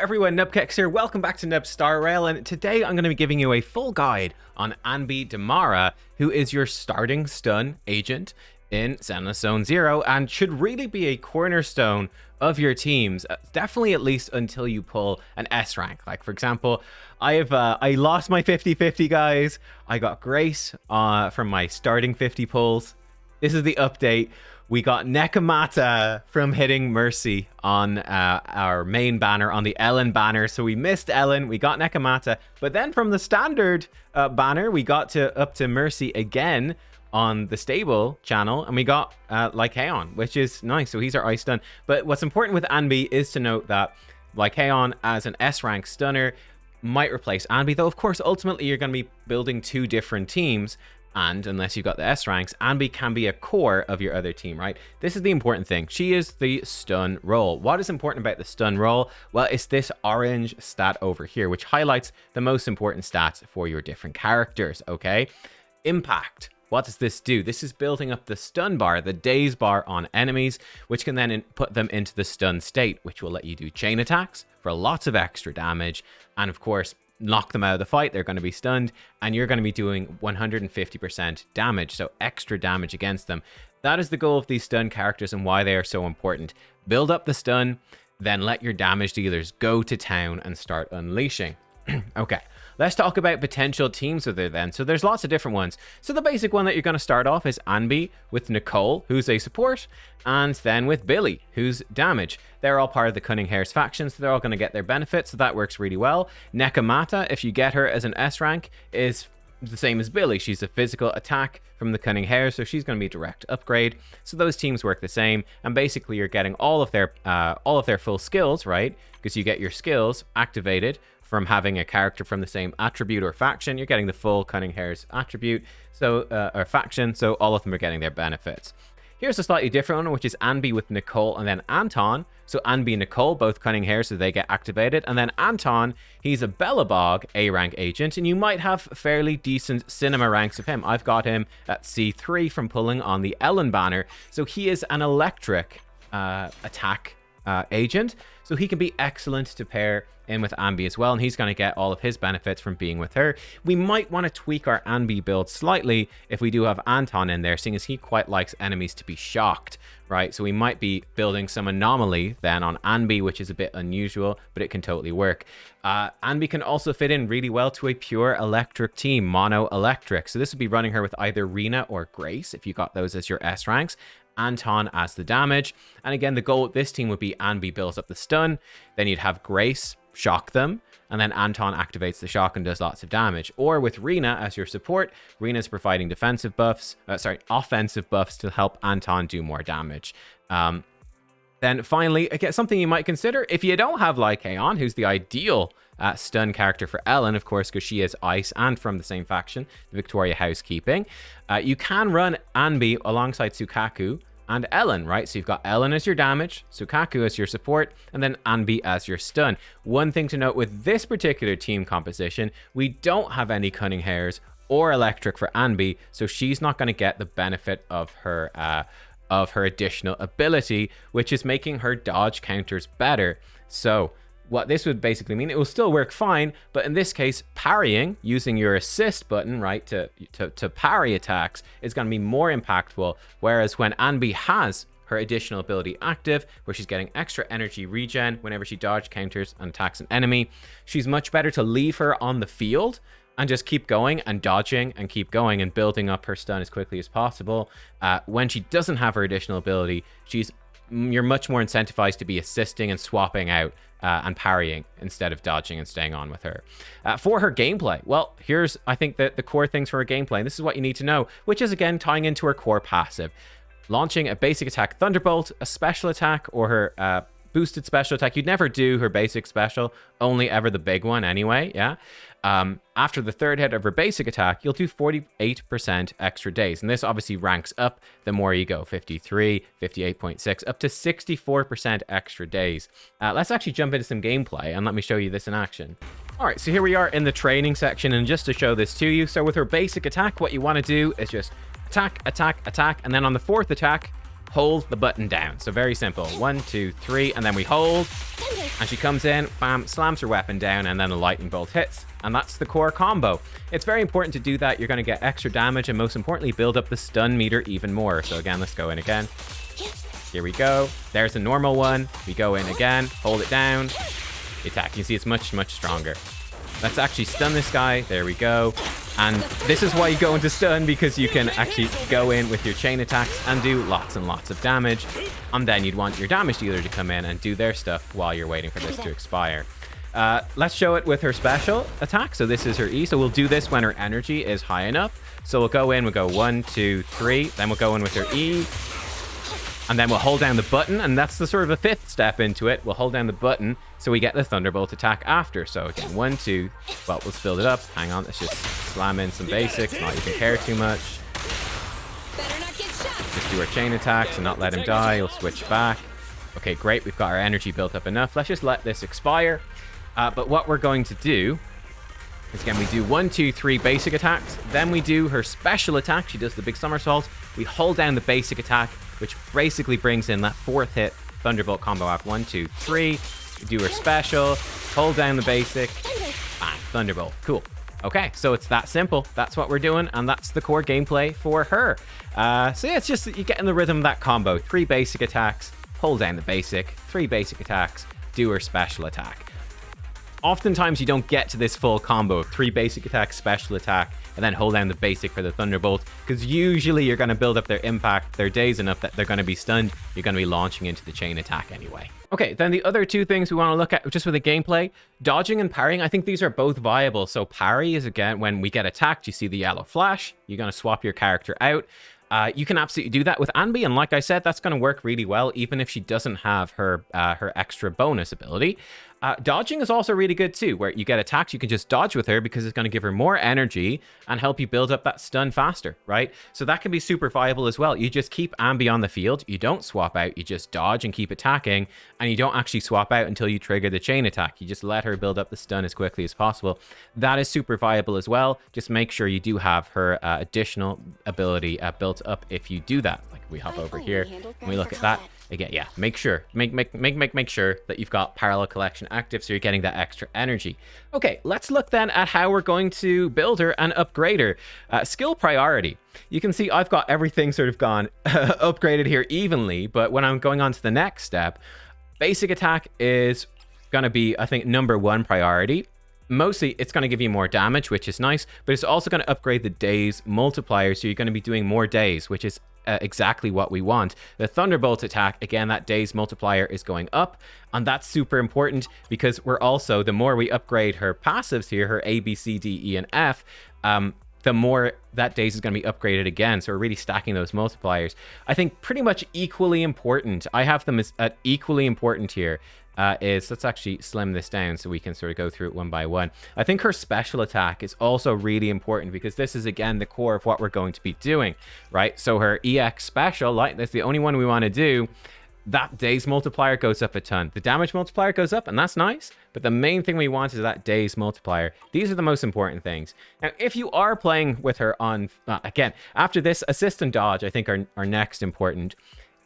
everyone, nubkeks here. Welcome back to Nub Star Rail, and today I'm going to be giving you a full guide on Anby Damara, who is your starting stun agent in Zenless Zone Zero and should really be a cornerstone of your teams, definitely at least until you pull an S rank. Like for example, I lost my 50-50 guys. I got Grace from my starting 50 pulls. This is the update. We got Nekomata from hitting Mercy on our main banner, on the Ellen banner. So we missed Ellen, we got Nekomata. But then from the standard banner, we got up to Mercy again on the stable channel, and we got Lycaon, which is nice. So he's our ice stun. But what's important with Anby is to note that Lycaon as an S rank stunner might replace Anby, though of course ultimately you're going to be building two different teams. And unless you've got the S ranks, Anby can be a core of your other team, right? This is the important thing. She is the stun role. What is important about the stun role? Well, it's this orange stat over here, which highlights the most important stats for your different characters, okay? Impact. What does this do? This is building up the stun bar, the daze bar on enemies, which can then put them into the stun state, which will let you do chain attacks for lots of extra damage. And of course, knock them out of the fight, they're going to be stunned, and you're going to be doing 150% damage, so extra damage against them. That is the goal of these stun characters and why they are so important. Build up the stun, then let your damage dealers go to town and start unleashing. Okay, let's talk about potential teams with her then. So there's lots of different ones. So the basic one that you're going to start off is Anby with Nicole, who's a support, and then with Billy, who's damage. They're all part of the Cunning Hares faction, so they're all going to get their benefits, so that works really well. Nekomata, if you get her as an S rank, is the same as Billy. She's a physical attack from the Cunning Hares, so she's going to be a direct upgrade. So those teams work the same, and basically you're getting all of their full skills, right? Because you get your skills activated from having a character from the same attribute or faction. You're getting the full Cunning Hares attribute, so or faction, so all of them are getting their benefits. Here's a slightly different one, which is Anby with Nicole and then Anton. So Anby and Nicole, both Cunning Hares, so they get activated. And then Anton, he's a Bellabog A-rank agent, and you might have fairly decent cinema ranks of him. I've got him at C3 from pulling on the Ellen banner. So he is an electric attack agent, so he can be excellent to pair in with Anby as well, and he's going to get all of his benefits from being with her. We might want to tweak our Anby build slightly if we do have Anton in there, seeing as he quite likes enemies to be shocked, right? So we might be building some anomaly then on Anby, which is a bit unusual, but it can totally work. Anby can also fit in really well to a pure electric team, mono electric. So this would be running her with either Rena or Grace, if you got those as your S ranks. Anton as the damage. And again, the goal of this team would be Anby builds up the stun, then you'd have Grace shock them, and then Anton activates the shock and does lots of damage. Or with Rena as your support, Rena's providing offensive buffs to help Anton do more damage. Then finally, again, something you might consider if you don't have Lycaon, who's the ideal stun character for Ellen, of course, because she is ice and from the same faction, the Victoria Housekeeping. You can run Anby alongside Sukaku and Ellen, right? So you've got Ellen as your damage, Sukaku as your support, and then Anby as your stun. One thing to note with this particular team composition, we don't have any Cunning Hares or electric for Anby, so she's not going to get the benefit of her additional ability, which is making her dodge counters better. So what this would basically mean, it will still work fine, but in this case, parrying using your assist button, right, to parry attacks is going to be more impactful. Whereas when Anby has her additional ability active, where she's getting extra energy regen whenever she dodge counters and attacks an enemy, she's much better to leave her on the field and just keep going and dodging and keep going and building up her stun as quickly as possible. When she doesn't have her additional ability, you're much more incentivized to be assisting and swapping out and parrying instead of dodging and staying on with her. For her gameplay, well, here's, I think, the core things for her gameplay. And this is what you need to know, which is, again, tying into her core passive. Launching a basic attack Thunderbolt, a special attack, or her boosted special attack. You'd never do her basic special, only ever the big one anyway, yeah? After the third hit of her basic attack, you'll do 48% extra days. And this obviously ranks up the more you go, 53, 58.6, up to 64% extra days. Let's actually jump into some gameplay and let me show you this in action. All right, so here we are in the training section, and just to show this to you, so with her basic attack, what you want to do is just attack, attack, attack, and then on the fourth attack, hold the button down. So very simple. 1, 2, 3, and then we hold. And she comes in, bam, slams her weapon down, and then a lightning bolt hits. And that's the core combo. It's very important to do that. You're going to get extra damage, and most importantly, build up the stun meter even more. So again, let's go in again. Here we go. There's the normal one. We go in again, hold it down, attack. You can see it's much, much stronger. Let's actually stun this guy. There we go. And this is why you go into stun, because you can actually go in with your chain attacks and do lots and lots of damage. And then you'd want your damage dealer to come in and do their stuff while you're waiting for this to expire. Let's show it with her special attack. So this is her E. So we'll do this when her energy is high enough. So we'll go in, we'll go 1, 2, 3. Then we'll go in with her E. And then we'll hold down the button, and that's the sort of a fifth step into it. We'll hold down the button so we get the Thunderbolt attack after. So again, 1, 2, well, let's build it up. Hang on, let's just slam in some basics, not even care too much. Just do our chain attacks and not let him die. We'll switch back. Okay, great, we've got our energy built up enough. Let's just let this expire. But what we're going to do is, again, we do 1, 2, 3 basic attacks. Then we do her special attack. She does the big somersault. We hold down the basic attack, which basically brings in that fourth hit Thunderbolt combo after 1, 2, 3. We do her special, hold down the basic, bang, Thunderbolt. Cool. Okay, so it's that simple. That's what we're doing, and that's the core gameplay for her. So yeah, it's just that you get in the rhythm of that combo. 3 basic attacks, hold down the basic, 3 basic attacks, do her special attack. Oftentimes you don't get to this full combo of 3 basic attacks, special attack, and then hold down the basic for the Thunderbolt, because usually you're going to build up their impact, their days enough that they're going to be stunned. You're going to be launching into the chain attack anyway. Okay, then the other 2 things we want to look at just with the gameplay, dodging and parrying. I think these are both viable. So parry is, again, when we get attacked, you see the yellow flash, you're going to swap your character out. You can absolutely do that with Anby, and like I said, that's going to work really well, even if she doesn't have her extra bonus ability. Dodging is also really good too, where you get attacked, you can just dodge with her because it's going to give her more energy and help you build up that stun faster, right? So that can be super viable as well. You just keep Anby on the field, you don't swap out, you just dodge and keep attacking, and you don't actually swap out until you trigger the chain attack. You just let her build up the stun as quickly as possible. That is super viable as well. Just make sure you do have her additional ability built up if you do that. Like, we hop over here and we look at that. Again, yeah, make sure that you've got parallel collection active so you're getting that extra energy. Okay, let's look then at how we're going to build her and upgrade her. Skill priority. You can see I've got everything sort of gone upgraded here evenly, but when I'm going on to the next step, basic attack is going to be, I think, #1 priority. Mostly, it's going to give you more damage, which is nice, but it's also going to upgrade the days multiplier, so you're going to be doing more days, which is exactly what we want. The Thunderbolt attack, again, that days multiplier is going up, and that's super important because we're also, the more we upgrade her passives here, her A, B, C, D, E, and F, the more that days is going to be upgraded again. So we're really stacking those multipliers. I think pretty much equally important. I have them as equally important here. Let's actually slim this down so we can sort of go through it one by one. I think her special attack is also really important because this is, again, the core of what we're going to be doing, right? So her EX special, like, that's the only one we want to do. That days multiplier goes up a ton. The damage multiplier goes up, and that's nice. But the main thing we want is that days multiplier. These are the most important things. Now, if you are playing with her on, again, after this, assist and dodge, I think are next important.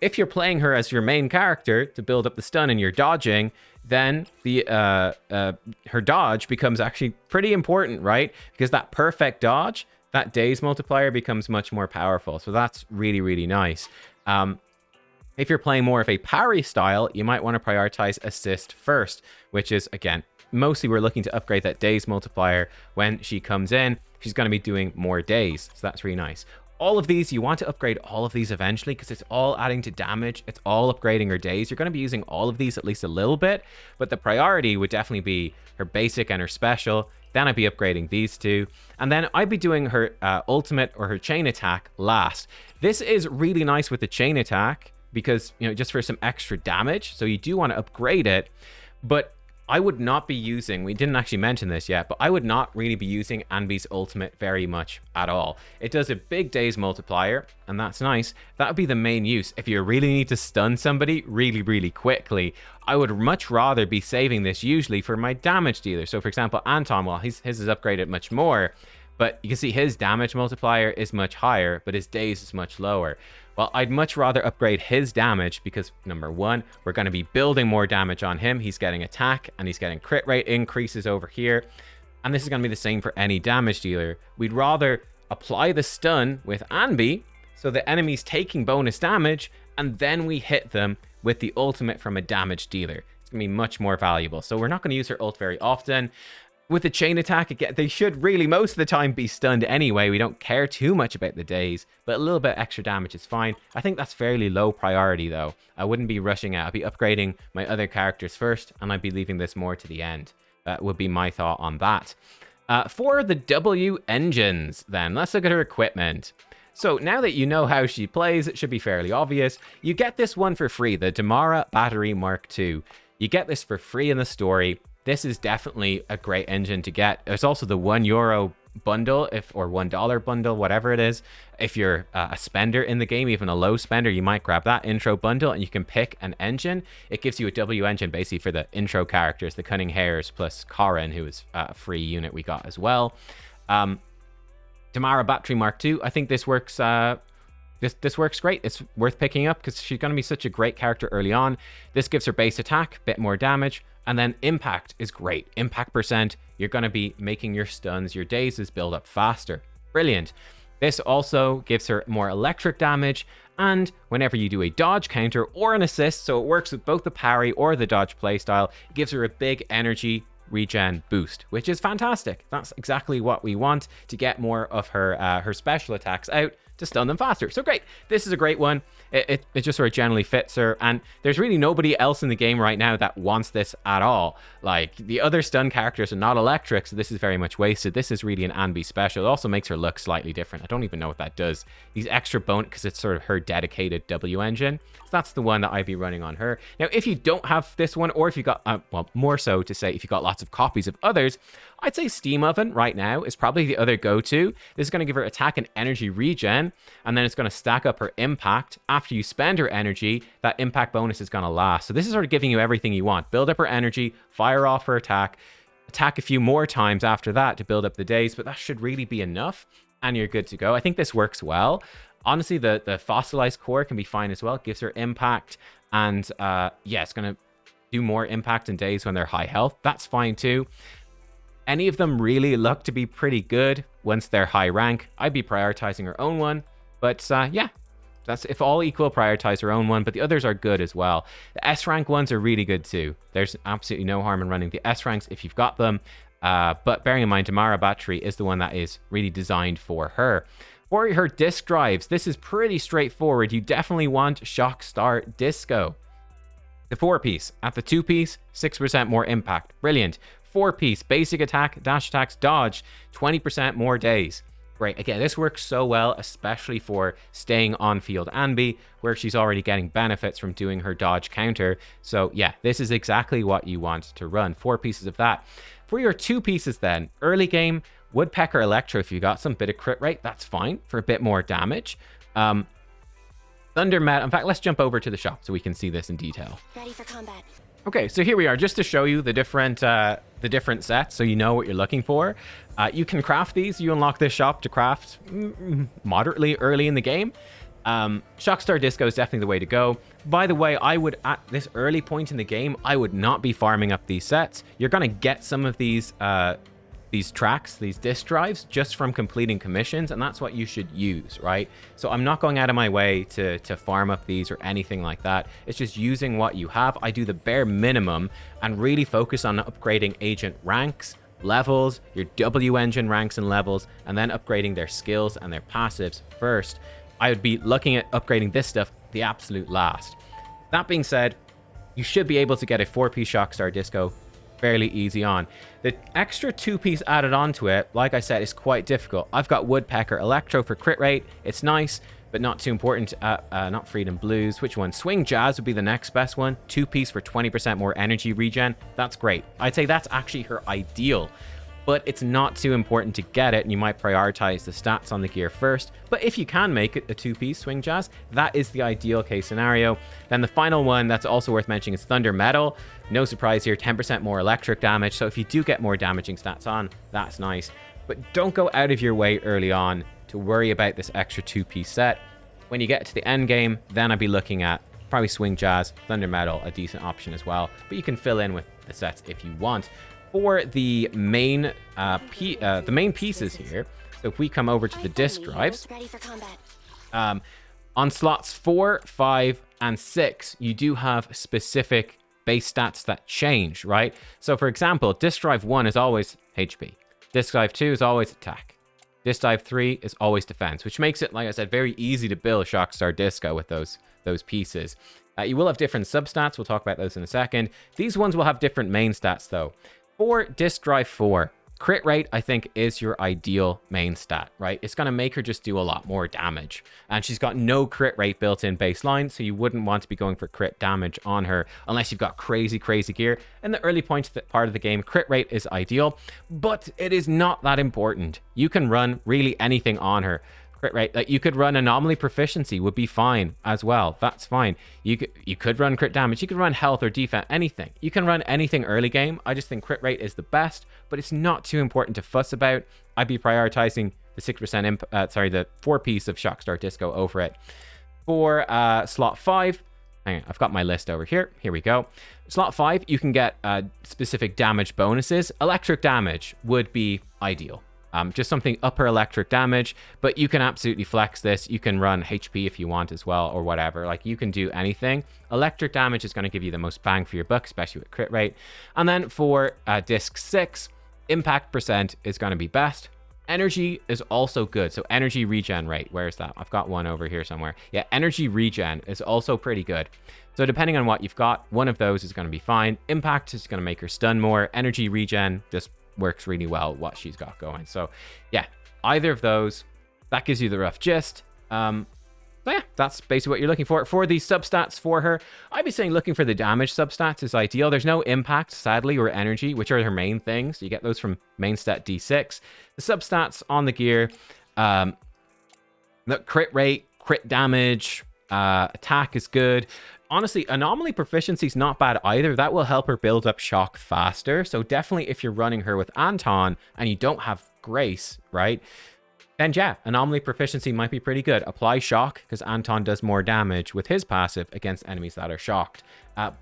If you're playing her as your main character to build up the stun and you're dodging, then her dodge becomes actually pretty important, right? Because that perfect dodge, that days multiplier becomes much more powerful. So that's really, really nice. If you're playing more of a parry style, you might want to prioritize assist first, which is, again, mostly we're looking to upgrade that days multiplier. When she comes in, she's going to be doing more days. So that's really nice. All of these, you want to upgrade all of these eventually because it's all adding to damage. It's all upgrading her days. You're going to be using all of these at least a little bit, but the priority would definitely be her basic and her special. Then I'd be upgrading these two. And then I'd be doing her ultimate or her chain attack last. This is really nice with the chain attack because, you know, just for some extra damage. So you do want to upgrade it, but I would not be using, we didn't actually mention this yet, but I would not really be using Anby's ultimate very much at all. It does a big days multiplier, and that's nice. That would be the main use. If you really need to stun somebody really, really quickly, I would much rather be saving this usually for my damage dealer. So for example, Anton, well, his is upgraded much more, but you can see his damage multiplier is much higher, but his days is much lower. Well, I'd much rather upgrade his damage because, number one, we're going to be building more damage on him. He's getting attack and he's getting crit rate increases over here. And this is going to be the same for any damage dealer. We'd rather apply the stun with Anby so the enemy's taking bonus damage, and then we hit them with the ultimate from a damage dealer. It's going to be much more valuable. So we're not going to use her ult very often. With the chain attack, again, they should really most of the time be stunned anyway. We don't care too much about the days, but a little bit extra damage is fine. I think that's fairly low priority though. I wouldn't be rushing out. I'd be upgrading my other characters first, and I'd be leaving this more to the end. That would be my thought on that. For the W engines then, let's look at her equipment. So now that you know how she plays, it should be fairly obvious. You get this one for free, the Damara Battery Mark II. You get this for free in the story. This is definitely a great engine to get. There's also the €1 bundle, or $1 bundle, whatever it is. If you're a spender in the game, even a low spender, you might grab that intro bundle and you can pick an engine. It gives you a W engine basically for the intro characters, the Cunning Hares plus Karin, who is a free unit we got as well. Damara Battery Mark II, I think this works. This works great. It's worth picking up because she's going to be such a great character early on. This gives her base attack, bit more damage, and then impact is great. Impact percent, you're going to be making your stuns, your dazes build up faster. Brilliant. This also gives her more electric damage, and whenever you do a dodge counter or an assist, so it works with both the parry or the dodge playstyle, it gives her a big energy regen boost, which is fantastic. That's exactly what we want to get more of her special attacks out to stun them faster. So great. This is a great one. It just sort of generally fits her, and there's really nobody else in the game right now that wants this at all. Like, the other stun characters are not electric, so this is very much wasted. This is really an Anby special. It also makes her look slightly different. I don't even know what that does. These extra bonus, because it's sort of her dedicated W engine. So that's the one that I'd be running on her. Now, if you don't have this one, or if you got, well, more so to say, if you got lots of copies of others, I'd say Steam Oven right now is probably the other go-to. This is going to give her attack and energy regen, and then it's going to stack up her impact. After you spend her energy, that impact bonus is going to last. So this is sort of giving you everything you want. Build up her energy, fire off her attack a few more times after that to build up the days, but that should really be enough, and you're good to go. I think this works well. Honestly, the fossilized core can be fine as well. It gives her impact, and yeah, it's going to do more impact in days when they're high health. That's fine too. Any of them really look to be pretty good once they're high rank. I'd be prioritizing her own one, but yeah, that's if all equal, prioritize her own one, but the others are good as well. The S rank ones are really good too. There's absolutely no harm in running the S ranks if you've got them, but bearing in mind Damara Battery is the one that is really designed for her. For her disc drives, this is pretty straightforward. You definitely want Shock Star Disco. The 4-piece. At the 2-piece, 6% more impact. Brilliant. 4-piece, basic attack, dash attacks, dodge, 20% more days. Great. Again, this works so well, especially for staying on field Anby, where she's already getting benefits from doing her dodge counter. So yeah, this is exactly what you want to run. 4 pieces of that. For your 2 pieces then, early game, Woodpecker Electro, if you got some bit of crit rate, that's fine for a bit more damage. Thunder Metal, in fact, let's jump over to the shop so we can see this in detail. Ready for combat. Okay, so here we are, just to show you the different sets, so you know what you're looking for. You can craft these. You unlock this shop to craft moderately early in the game. Shockstar Disco is definitely the way to go. By the way, I would, at this early point in the game, I would not be farming up these sets. You're going to get some of these tracks, these disk drives, just from completing commissions, and that's what you should use, right? So I'm not going out of my way to farm up these or anything like that. It's just using what you have. I do the bare minimum and really focus on upgrading agent ranks, levels, your W engine ranks and levels, and then upgrading their skills and their passives first. I would be looking at upgrading this stuff the absolute last. That being said, you should be able to get a 4-piece Shockstar Disco fairly easy on. The extra 2-piece added onto it, like I said, is quite difficult. I've got Woodpecker Electro for crit rate. It's nice, but not too important. Not Freedom Blues. Which one? Swing Jazz would be the next best one. 2-piece for 20% more energy regen. That's great. I'd say that's actually her ideal, but it's not too important to get it, and you might prioritize the stats on the gear first. But if you can make it a 2-piece Swing Jazz, that is the ideal case scenario. Then the final one that's also worth mentioning is Thunder Metal. No surprise here, 10% more electric damage. So if you do get more damaging stats on, that's nice. but don't go out of your way early on to worry about this extra 2-piece set. When you get to the end game, then I'd be looking at probably Swing Jazz, Thunder Metal, a decent option as well, but you can fill in with the sets if you want. For the main pieces here, so if we come over to the disk drives, on slots 4, 5, and 6, you do have specific base stats that change, right? So for example, disk drive 1 is always HP. Disk drive 2 is always attack. Disk drive 3 is always defense, which makes it, like I said, very easy to build Shockstar Disco with those pieces. You will have different substats. We'll talk about those in a second. These ones will have different main stats, though. For disk drive 4, crit rate, I think, is your ideal main stat, right? It's going to make her just do a lot more damage. And she's got no crit rate built in baseline, so you wouldn't want to be going for crit damage on her unless you've got crazy, crazy gear. In the early part of the game, crit rate is ideal, but it is not that important. You can run really anything on her. Crit rate, like you could run anomaly proficiency would be fine as well. That's fine. You could run crit damage. You could run health or defense, anything. You can run anything early game. I just think crit rate is the best, but it's not too important to fuss about. I'd be prioritizing the 6% the 4-piece of Shockstar Disco over it. For slot 5, hang on, I've got my list over here. Here we go. Slot 5, you can get specific damage bonuses. Electric damage would be ideal. Just something upper electric damage, but you can absolutely flex this. You can run HP if you want as well, or whatever. Like, you can do anything. Electric damage is going to give you the most bang for your buck, especially with crit rate. And then for disc 6, impact percent is going to be best. Energy is also good. So energy regen rate, where's that? I've got one over here somewhere. Yeah, energy regen is also pretty good. So depending on what you've got, one of those is going to be fine. Impact is going to make her stun more. Energy regen just works really well what she's got going. So yeah, either of those, that gives you the rough gist. So yeah, that's basically what you're looking for. For the substats for her, I'd be saying looking for the damage substats is ideal. There's no impact, sadly, or energy, which are her main things. You get those from main stat D6. The substats on the gear, the crit rate, crit damage, attack is good. Honestly, anomaly proficiency is not bad either. That will help her build up shock faster. So definitely if you're running her with Anton and you don't have Grace, right? Then yeah, anomaly proficiency might be pretty good. Apply shock because Anton does more damage with his passive against enemies that are shocked.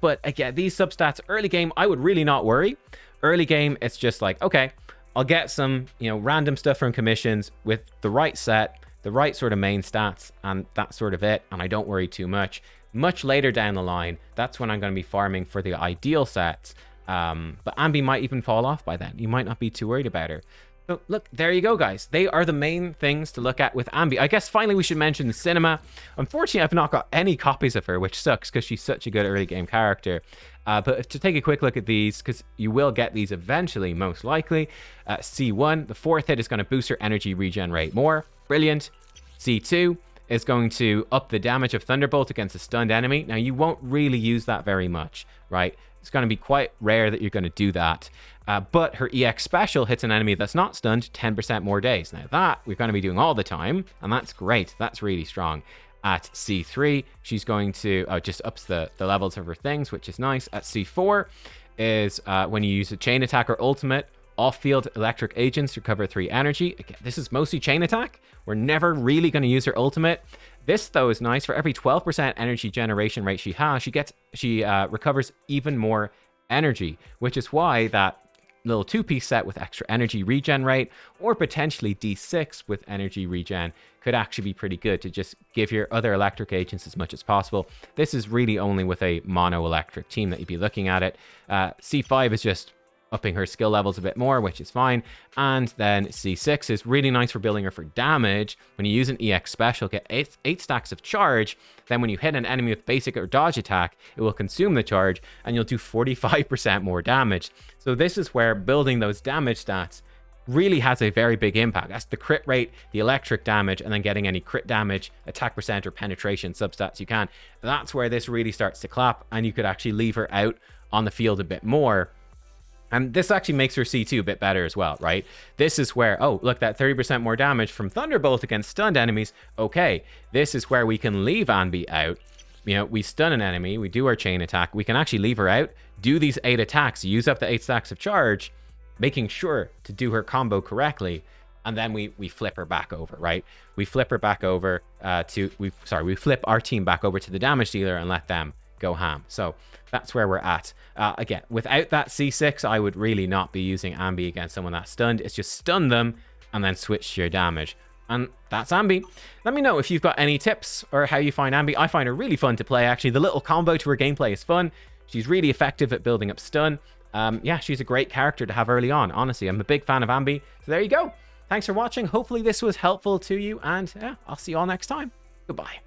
But again, these substats early game, I would really not worry. Early game, it's just like, okay, I'll get some, random stuff from commissions with the right set, the right sort of main stats, and that's sort of it. And I don't worry too much. Much later down the line, that's when I'm going to be farming for the ideal sets. But Anby might even fall off by then. You might not be too worried about her. So look, there you go, guys. They are the main things to look at with Anby. I guess finally we should mention the cinema. Unfortunately, I've not got any copies of her, which sucks because she's such a good early game character. But to take a quick look at these, because you will get these eventually, most likely. C1, the 4th hit is going to boost her energy regen rate more. Brilliant. C2 is going to up the damage of Thunderbolt against a stunned enemy. Now, you won't really use that very much, right? It's going to be quite rare that you're going to do that. But her EX special hits an enemy that's not stunned 10% more days. Now, that we're going to be doing all the time, and that's great. That's really strong. At C3, she's going to just ups the levels of her things, which is nice. At C4 is when you use a chain attack or ultimate, off-field electric agents recover 3 energy. Again, this is mostly chain attack. We're never really going to use her ultimate. This, though, is nice. For every 12% energy generation rate she has, she recovers even more energy, which is why that little 2-piece set with extra energy regen rate, or potentially D6 with energy regen, could actually be pretty good to just give your other electric agents as much as possible. This is really only with a mono electric team that you'd be looking at it. C5 is just upping her skill levels a bit more, which is fine. And then C6 is really nice for building her for damage. When you use an EX special, get 8 stacks of charge. Then when you hit an enemy with basic or dodge attack, it will consume the charge and you'll do 45% more damage. So this is where building those damage stats really has a very big impact. That's the crit rate, the electric damage, and then getting any crit damage, attack percent, or penetration substats you can. That's where this really starts to clap, and you could actually leave her out on the field a bit more. And this actually makes her C2 a bit better as well, right? This is where, oh, look, that 30% more damage from Thunderbolt against stunned enemies. Okay, this is where we can leave Anby out. We stun an enemy, we do our chain attack, we can actually leave her out, do these 8 attacks, use up the 8 stacks of charge, making sure to do her combo correctly, and then we flip her back over, right? We flip her back over we flip our team back over to the damage dealer and let them go ham. So that's where we're at. Again, without that C6, I would really not be using Anby against someone that's stunned. It's just stun them and then switch to your damage. And that's Anby. Let me know if you've got any tips or how you find Anby. I find her really fun to play, actually. The little combo to her gameplay is fun. She's really effective at building up stun. Yeah, she's a great character to have early on. Honestly, I'm a big fan of Anby. So there you go. Thanks for watching. Hopefully this was helpful to you. And yeah, I'll see you all next time. Goodbye.